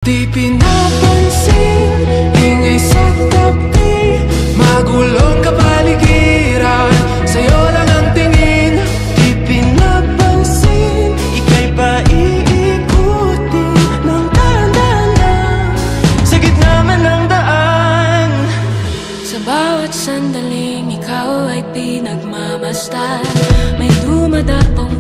Di pinapansin, ingay sa tabi, magulong kapaligiran, sa'yo lang ang tingin. Di pinapansin, ika'y paiikutin ng dahan-dahan lang, sa gitna man ng daan. Sa bawat sandaling ikaw ay pinagmamasdan, may dumadapong